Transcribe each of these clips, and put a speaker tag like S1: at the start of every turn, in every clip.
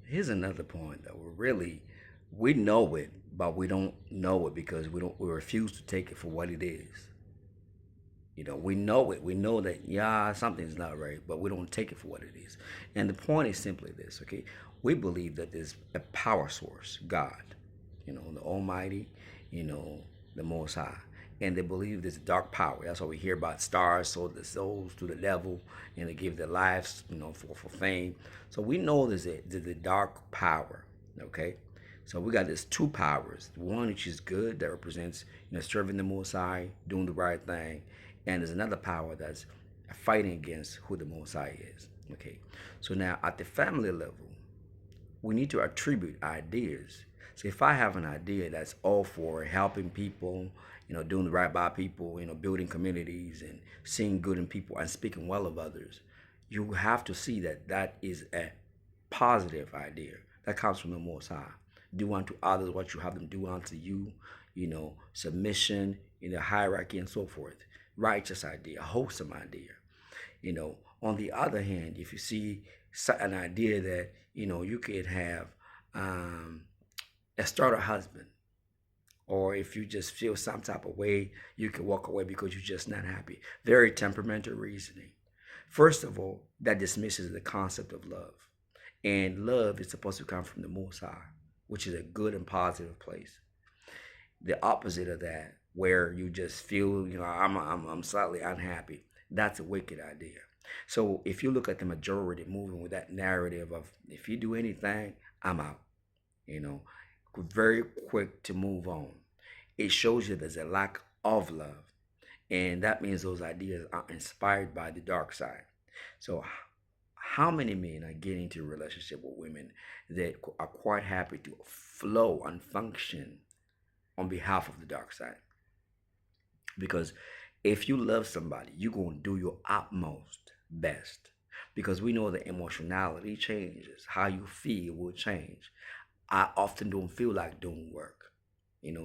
S1: Here's another point that we know it, but we don't know it because we refuse to take it for what it is. We know it. We know that yeah, something's not right, but we don't take it for what it is. And the point is simply this, okay? We believe that there's a power source, God, the Almighty, you know, the Most High. And they believe there's a dark power. That's why we hear about stars sold the souls to the devil, and they give their lives, for fame. So we know there's a dark power, okay? So we got these two powers. One which is good that represents, serving the Most High, doing the right thing, and there's another power that's fighting against who the Most High is. Okay, so now at the family level, we need to attribute ideas. So if I have an idea that's all for helping people, doing the right by people, building communities and seeing good in people and speaking well of others, you have to see that that is a positive idea that comes from the Most High. Do unto others what you have them do unto you, submission, hierarchy and so forth. Righteous idea, wholesome idea. On the other hand, if you see an idea that you could have um, a starter husband, or if you just feel some type of way, you can walk away because you're just not happy. Very temperamental reasoning. First of all, that dismisses the concept of love, and love is supposed to come from the Most High, which is a good and positive place. The opposite of that, where you just feel, I'm slightly unhappy, that's a wicked idea. So if you look at the majority moving with that narrative of if you do anything, I'm out, you know, very quick to move on. It shows you there's a lack of love. And that means those ideas are inspired by the dark side. So how many men are getting into a relationship with women that are quite happy to flow and function on behalf of the dark side? Because if you love somebody, you're going to do your utmost best. Because we know that emotionality changes. How you feel will change. I often don't feel like doing work.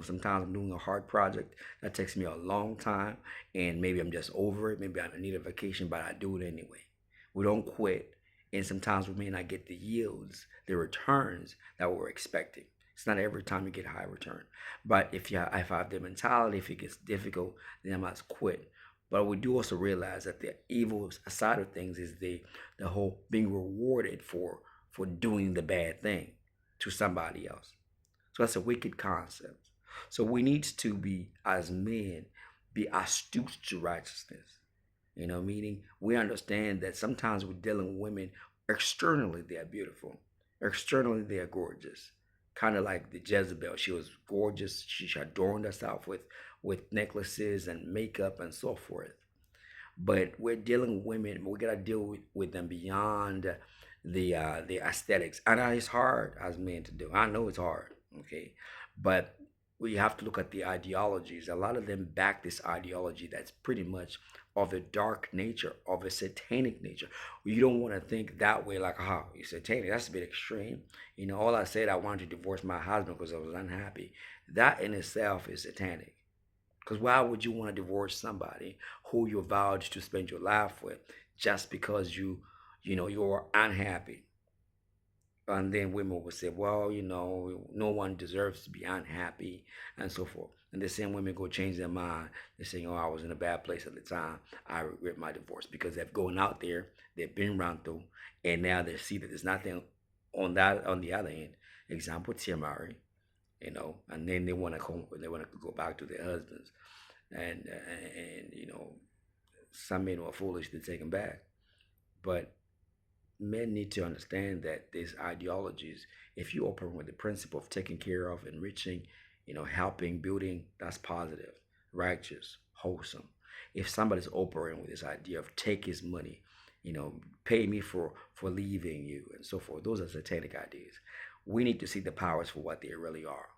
S1: Sometimes I'm doing a hard project that takes me a long time, and maybe I'm just over it. Maybe I need a vacation, but I do it anyway. We don't quit, and sometimes we may not get the yields, the returns that we're expecting. It's not every time you get a high return. But if I have the mentality, if it gets difficult, then I must quit. But we do also realize that the evil side of things is the whole being rewarded for doing the bad thing to somebody else. So that's a wicked concept. So we need to be, as men, be astute to righteousness. Meaning we understand that sometimes we're dealing with women, externally they are beautiful, externally they are gorgeous. Kind of like the Jezebel, she was gorgeous. She adorned herself with necklaces and makeup and so forth. But we're dealing with women. We gotta deal with them beyond the aesthetics, and it's hard as men to do. I know it's hard, okay, but we have to look at the ideologies. A lot of them back this ideology that's pretty much of a dark nature, of a satanic nature. You don't want to think that way, like, oh, you're satanic. That's a bit extreme. All I said, I wanted to divorce my husband because I was unhappy. That in itself is satanic. Because why would you want to divorce somebody who you vowed to spend your life with just because you're unhappy? And then women would say, well, no one deserves to be unhappy and so forth. And the same women go change their mind. They're saying, oh, I was in a bad place at the time. I regret my divorce because they've gone out there, they've been run through, and now they see that there's nothing on the other end. Example, Tia Murray, and then they want to go back to their husbands, and some men were foolish to take them back, but men need to understand that these ideologies, if you operate with the principle of taking care of, enriching, helping, building, that's positive, righteous, wholesome. If somebody's operating with this idea of take his money, pay me for leaving you and so forth, those are satanic ideas. We need to see the powers for what they really are.